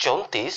34,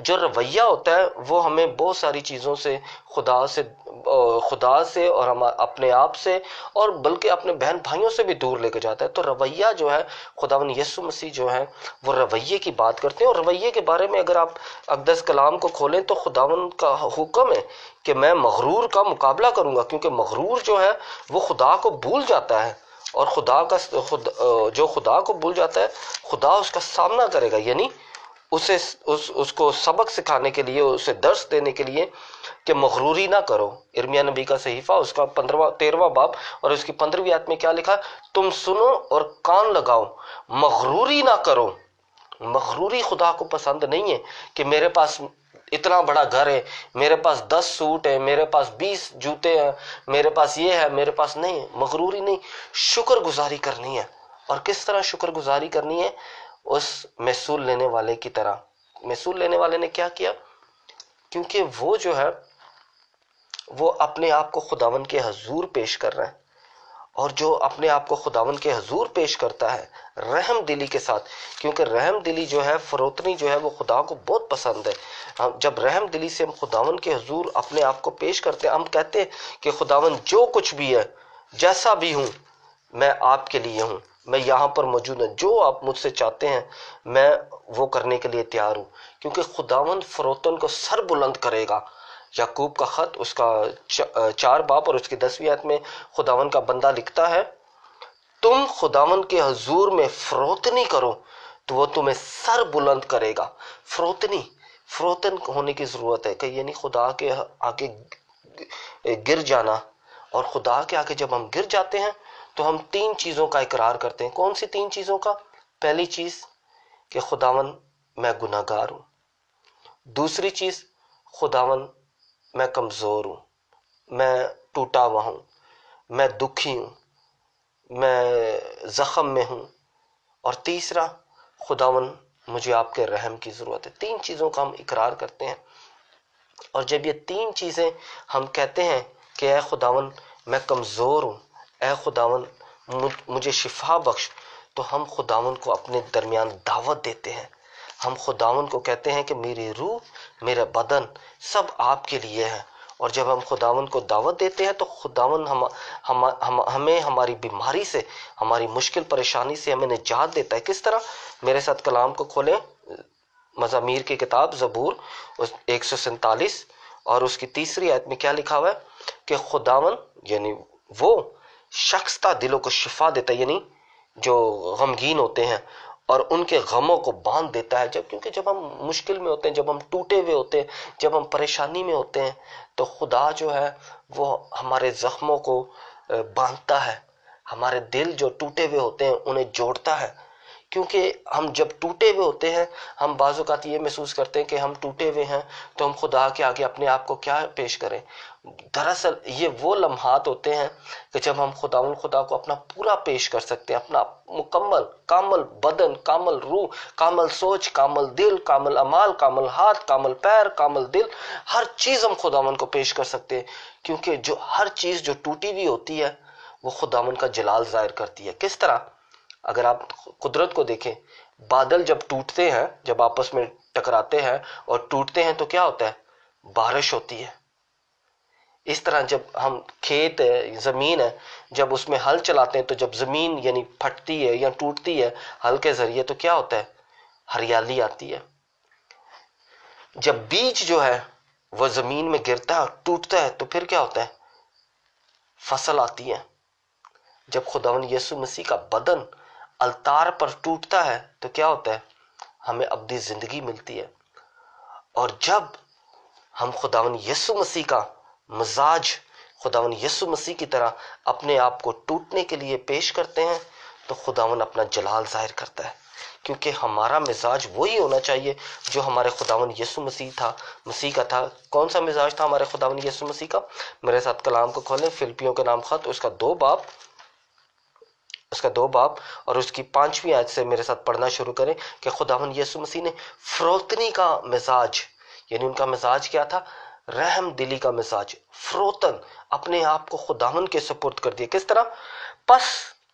جو رویہ ہوتا ہے وہ ہمیں بہت ساری چیزوں سے، خدا سے اور ہم اپنے آپ سے، اور بلکہ اپنے بہن بھائیوں سے بھی دور لے کے جاتا ہے۔ تو رویہ جو ہے، خداوند یسوع مسیح جو ہے وہ رویے کی بات کرتے ہیں، اور رویے کے بارے میں اگر آپ اقدس کلام کو کھولیں تو خداوند کا حکم ہے کہ میں مغرور کا مقابلہ کروں گا، کیونکہ مغرور جو ہے وہ خدا کو بھول جاتا ہے، اور جو خدا کو بھول جاتا ہے خدا اس کا سامنا کرے گا، یعنی اس کو سبق سکھانے کے لیے، اسے درس دینے کے لیے کہ مغروری نہ کرو۔ ارمیا نبی کا صحیفہ اس کا 13واں باب اور اس کی 15ویں آیت میں کیا لکھا؟ تم سنو اور کان لگاؤ، مغروری نہ کرو۔ مغروری خدا کو پسند نہیں ہے کہ میرے پاس اتنا بڑا گھر ہے، میرے پاس 10 سوٹ ہے، میرے پاس 20 جوتے ہیں، میرے پاس یہ ہے، میرے پاس نہیں ہے۔ مغروری نہیں، شکر گزاری کرنی ہے۔ اور کس طرح شکر گزاری کرنی ہے؟ اس محصول لینے والے کی طرح۔ محصول لینے والے نے کیا کیا؟ کیونکہ وہ جو ہے وہ اپنے آپ کو خداوند کے حضور پیش کر رہا ہے، اور جو اپنے آپ کو خداوند کے حضور پیش کرتا ہے رحم دلی کے ساتھ، کیونکہ رحم دلی جو ہے، فروتنی جو ہے، وہ خدا کو بہت پسند ہے۔ جب رحم دلی سے ہم خداوند کے حضور اپنے آپ کو پیش کرتے ہیں، ہم کہتے ہیں کہ خداوند جو کچھ بھی ہے، جیسا بھی ہوں، میں آپ کے لیے ہوں، میں یہاں پر موجود ہوں، جو آپ مجھ سے چاہتے ہیں میں وہ کرنے کے لیے تیار ہوں، کیونکہ خداوند فروتن کو سر بلند کرے گا۔ یعقوب کا خط اس کا 4 باب اور اس کی 10ویں آیت میں خداوند کا بندہ لکھتا ہے، تم خداوند کے حضور میں فروتنی کرو تو وہ تمہیں سر بلند کرے گا۔ فروتن ہونے کی ضرورت ہے کہ یعنی خدا کے آگے گر جانا، اور خدا کے آگے جب ہم گر جاتے ہیں تو ہم 3 چیزوں کا اقرار کرتے ہیں۔ کون سی 3 چیزوں کا؟ پہلی چیز کہ خداوند میں گناہ گار ہوں۔ دوسری چیز، خداوند میں کمزور ہوں، میں ٹوٹا ہوا ہوں، میں دکھی ہوں، میں زخم میں ہوں۔ اور تیسرا، خداوند مجھے آپ کے رحم کی ضرورت ہے۔ 3 چیزوں کا ہم اقرار کرتے ہیں، اور جب یہ 3 چیزیں ہم کہتے ہیں کہ اے خداوند میں کمزور ہوں، اے خداوند مجھے شفا بخش، تو ہم خداوند کو اپنے درمیان دعوت دیتے ہیں۔ ہم خداوند کو کہتے ہیں کہ میری روح، میرا بدن سب آپ کے لیے ہے۔ اور جب ہم خداوند کو دعوت دیتے ہیں تو خداوند ہمیں ہماری بیماری سے، ہماری مشکل پریشانی سے ہمیں نجات دیتا ہے۔ کس طرح؟ میرے ساتھ کلام کو کھولیں، مزامیر کی کتاب زبور 147 اور اس کی 3 آیت میں کیا لکھا ہوا ہے کہ خداوند یعنی وہ شخص کا دلوں کو شفا دیتا ہے، یعنی جو غمگین ہوتے ہیں، اور ان کے غموں کو باندھ دیتا ہے۔ کیونکہ جب ہم مشکل میں ہوتے ہیں، جب ہم ٹوٹے ہوئے ہوتے ہیں، جب ہم پریشانی میں ہوتے ہیں، تو خدا جو ہے وہ ہمارے زخموں کو باندھتا ہے، ہمارے دل جو ٹوٹے ہوئے ہوتے ہیں انہیں جوڑتا ہے۔ کیونکہ ہم جب ٹوٹے ہوئے ہوتے ہیں، ہم بعض اوقات یہ محسوس کرتے ہیں کہ ہم ٹوٹے ہوئے ہیں تو ہم خدا کے آگے اپنے آپ کو کیا پیش کریں۔ دراصل یہ وہ لمحات ہوتے ہیں کہ جب ہم خدا کو اپنا پورا پیش کر سکتے ہیں، اپنا مکمل، کامل بدن، کامل روح، کامل سوچ، کامل دل، کامل اعمال، کامل ہاتھ، کامل پیر، کامل دل، ہر چیز ہم خداوند کو پیش کر سکتے ہیں، کیونکہ جو ہر چیز جو ٹوٹی ہوئی ہوتی ہے وہ خداوند کا جلال ظاہر کرتی ہے۔ کس طرح؟ اگر آپ قدرت کو دیکھیں، بادل جب ٹوٹتے ہیں، جب آپس میں ٹکراتے ہیں اور ٹوٹتے ہیں تو کیا ہوتا ہے؟ بارش ہوتی ہے۔ اس طرح جب ہم کھیت ہے، زمین ہے، جب اس میں ہل چلاتے ہیں تو جب زمین یعنی پھٹتی ہے یا ٹوٹتی ہے ہل کے ذریعے تو کیا ہوتا ہے؟ ہریالی آتی ہے۔ جب بیج جو ہے وہ زمین میں گرتا ہے، ٹوٹتا ہے، تو پھر کیا ہوتا ہے؟ فصل آتی ہے۔ جب خداوند یسوع مسیح کا بدن التار پر ٹوٹتا ہے تو کیا ہوتا ہے؟ ہمیں ابدی زندگی ملتی ہے۔ اور جب ہم خداوند یسوع مسیح کا مزاج، خداوند یسوع مسیح کی طرح اپنے آپ کو ٹوٹنے کے لیے پیش کرتے ہیں تو خداوند اپنا جلال ظاہر کرتا ہے، کیونکہ ہمارا مزاج وہی ہونا چاہیے جو ہمارے خداوند یسوع مسیح کا تھا۔ کون سا مزاج تھا ہمارے خداوند یسوع مسیح کا؟ میرے ساتھ کلام کو کھولیں، فلپیوں کے نام خط اس کا 2 باب اور اس کی 5ویں آیت سے میرے ساتھ پڑھنا شروع کریں کہ خداوند یسوع مسیح نے فروتنی کا مزاج، یعنی ان کا مزاج کیا تھا؟ رحم دلی کا مزاج، فروتن، اپنے آپ کو خداوند کے سپرد کر دیا۔ کس طرح؟ پس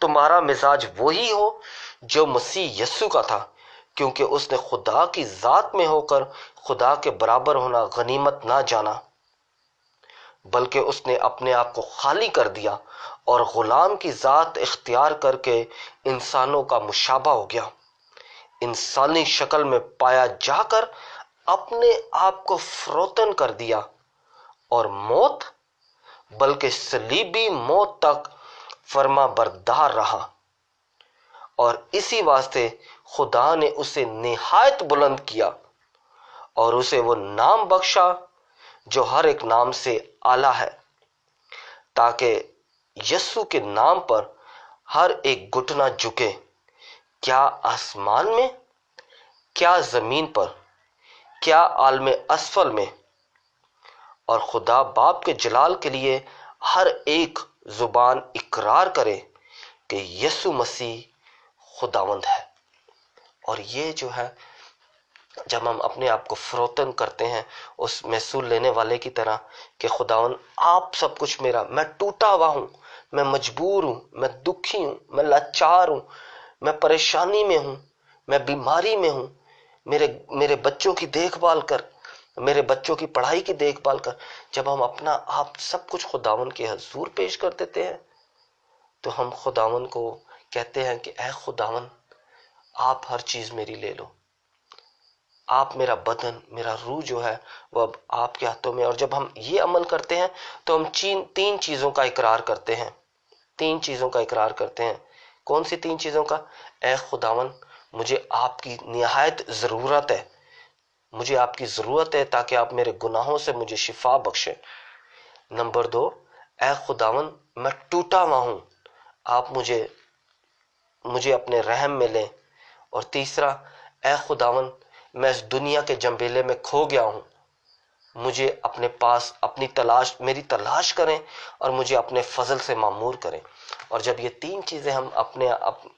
تمہارا مزاج وہی ہو جو مسیح یسوع کا تھا، کیونکہ اس نے خدا کی ذات میں ہو کر خدا کے برابر ہونا غنیمت نہ جانا، بلکہ اس نے اپنے آپ کو خالی کر دیا اور غلام کی ذات اختیار کر کے انسانوں کا مشابہ ہو گیا، انسانی شکل میں پایا جا کر اپنے آپ کو فروتن کر دیا اور موت بلکہ صلیبی موت تک فرما بردار رہا، اور اسی واسطے خدا نے اسے نہایت بلند کیا اور اسے وہ نام بخشا جو ہر ایک نام سے اعلیٰ ہے، تاکہ یسوع کے نام پر ہر ایک گھٹنا جھکے، کیا آسمان میں، کیا زمین پر، کیا عالم اسفل میں، اور خدا باپ کے جلال کے لیے ہر ایک زبان اقرار کرے کہ یسوع مسیح خداوند ہے۔ اور یہ جو ہے، جب ہم اپنے آپ کو فروتن کرتے ہیں اس محصول لینے والے کی طرح کہ خداوند آپ سب کچھ میرا، میں ٹوٹا ہوا ہوں، میں مجبور ہوں، میں دکھی ہوں، میں لاچار ہوں، میں پریشانی میں ہوں، میں بیماری میں ہوں، میرے بچوں کی دیکھ بھال کر، میرے بچوں کی پڑھائی کی دیکھ بھال کر، جب ہم اپنا آپ سب کچھ خداوند کے حضور پیش کر دیتے ہیں تو ہم خداوند کو کہتے ہیں کہ اے خداوند آپ ہر چیز میری لے لو، آپ میرا بدن، میرا روح جو ہے وہ اب آپ کے ہاتھوں میں۔ اور جب ہم یہ عمل کرتے ہیں تو ہم تین چیزوں کا اقرار کرتے ہیں، تین چیزوں کا اقرار کرتے ہیں۔ کون سی تین چیزوں کا؟ اے خداوند مجھے آپ کی نہایت ضرورت ہے، مجھے آپ کی ضرورت ہے تاکہ آپ میرے گناہوں سے مجھے شفا بخشیں۔ نمبر 2، اے خداوند میں ٹوٹا ہوا ہوں، آپ مجھے اپنے رحم میں لیں۔ اور تیسرا، اے خداوند میں اس دنیا کے جنبیلے میں کھو گیا ہوں، مجھے اپنے پاس میری تلاش کریں اور مجھے اپنے فضل سے معمور کریں۔ اور جب یہ تین چیزیں ہم اپنے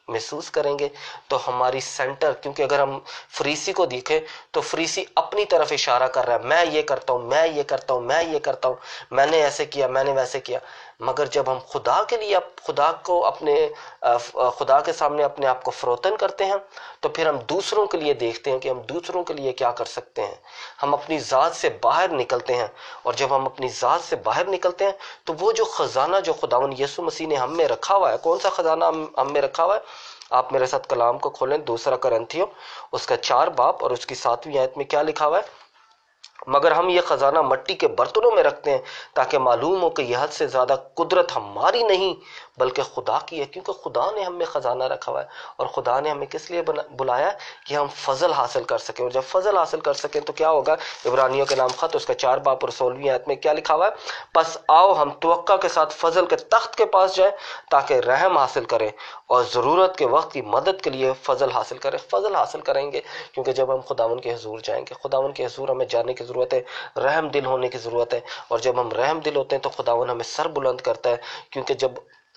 محسوس کریں گے تو ہماری سینٹر، کیونکہ اگر ہم فریسی کو دیکھیں تو فریسی اپنی طرف اشارہ کر رہا ہے، میں یہ کرتا ہوں، میں یہ کرتا ہوں، میں یہ کرتا ہوں، میں نے ایسے کیا، میں نے ویسے کیا۔ مگر جب ہم خدا کے لیے خدا کے سامنے اپنے آپ کو فروتن کرتے ہیں تو پھر ہم دوسروں کے لیے دیکھتے ہیں کہ ہم دوسروں کے لیے کیا کر سکتے ہیں، ہم اپنی ذات سے باہر نکلتے ہیں۔ اور جب ہم اپنی ذات سے باہر نکلتے ہیں تو وہ جو خزانہ جو خداوند یسوع مسیح نے ہم میں رکھا ہوا ہے، کون سا خزانہ ہم میں رکھا ہوا ہے؟ آپ میرے ساتھ کلام کو کھولیں، 2 کرنتھیوں اس کا 4 باب اور اس کی 7ویں آیت میں کیا لکھا ہوا ہے؟ مگر ہم یہ خزانہ مٹی کے برتنوں میں رکھتے ہیں تاکہ معلوم ہو کہ یہ حد سے زیادہ قدرت ہماری نہیں بلکہ خدا کی ہے، کیونکہ خدا نے ہم میں خزانہ رکھا ہوا ہے۔ اور خدا نے ہمیں کس لیے بلایا ہے؟ کہ ہم فضل حاصل کر سکیں، اور جب فضل حاصل کر سکیں تو کیا ہوگا؟ عبرانیوں کے نام خط اس کا 4 باب اور 16ویں آیت میں کیا لکھا ہوا ہے؟ پس آؤ ہم توقع کے ساتھ فضل کے تخت کے پاس جائیں تاکہ رحم حاصل کریں اور ضرورت کے وقت کی مدد کے لیے فضل حاصل کریں۔ فضل حاصل کریں گے کیونکہ جب ہم خداوند کے حضور جائیں گے، خداوند کے حضور ہمیں جانے کی ضرورت ہے، رحم دل ہونے کی ضرورت ہے۔ اور جب ہم رحم دل ہوتے ہیں تو خداوند ہمیں سر بلند کرتا ہے، کیونکہ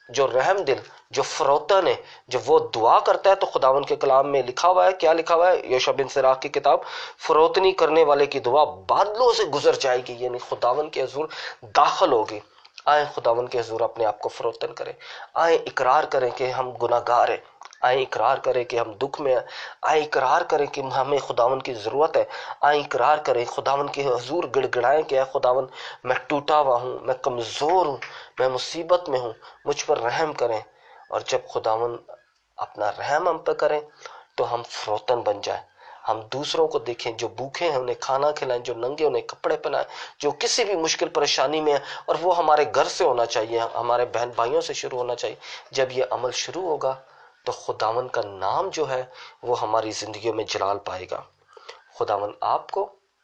جو رحم دل، جو فروتن ہے، جب وہ دعا کرتا ہے تو خداوند کے کلام میں لکھا ہوا ہے، کیا لکھا ہوا ہے؟ یوشع بن سراخ کی کتاب، فروتنی کرنے والے کی دعا بادلوں سے گزر جائے گی، یعنی خداوند کے حضور داخل ہوگی۔ آئیں خداوند کے حضور اپنے آپ کو فروتن کریں، آئیں اقرار کریں کہ ہم گناہ گار ہیں، آئیں اقرار کریں کہ ہم دکھ میں ہیں، آئیں اقرار کریں کہ ہمیں خداوند کی ضرورت ہے، آئیں اقرار کریں، خداوند کے حضور گڑ گڑائیں کہ اے خداوند میں ٹوٹا ہوا ہوں، میں کمزور ہوں، میں مصیبت میں ہوں، مجھ پر رحم کریں۔ اور جب خداوند اپنا رحم ہم پہ کریں تو ہم فروتن بن جائیں، ہم دوسروں کو دیکھیں، جو بھوکے ہیں انہیں کھانا کھلائیں، جو ننگے انہیں کپڑے پہنائیں، جو کسی بھی مشکل پریشانی میں ہیں، اور وہ ہمارے گھر سے ہونا چاہیے، ہمارے بہن بھائیوں سے شروع ہونا چاہیے۔ جب یہ عمل شروع ہوگا تو خداوند کا نام جو ہے وہ ہماری زندگیوں میں جلال پائے گا۔ خداوند آپ کو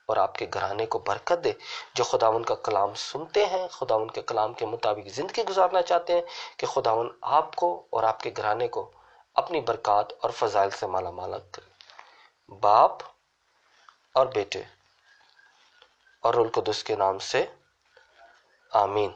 اور آپ کے گھرانے کو برکت دے، جو خداوند کا کلام سنتے ہیں، خداوند کے کلام کے مطابق زندگی گزارنا چاہتے ہیں، کہ خداوند آپ کو اور آپ کے گھرانے کو اپنی برکات اور فضائل سے مالا مال کرے۔ باپ اور بیٹے اور روح القدس کے نام سے آمین۔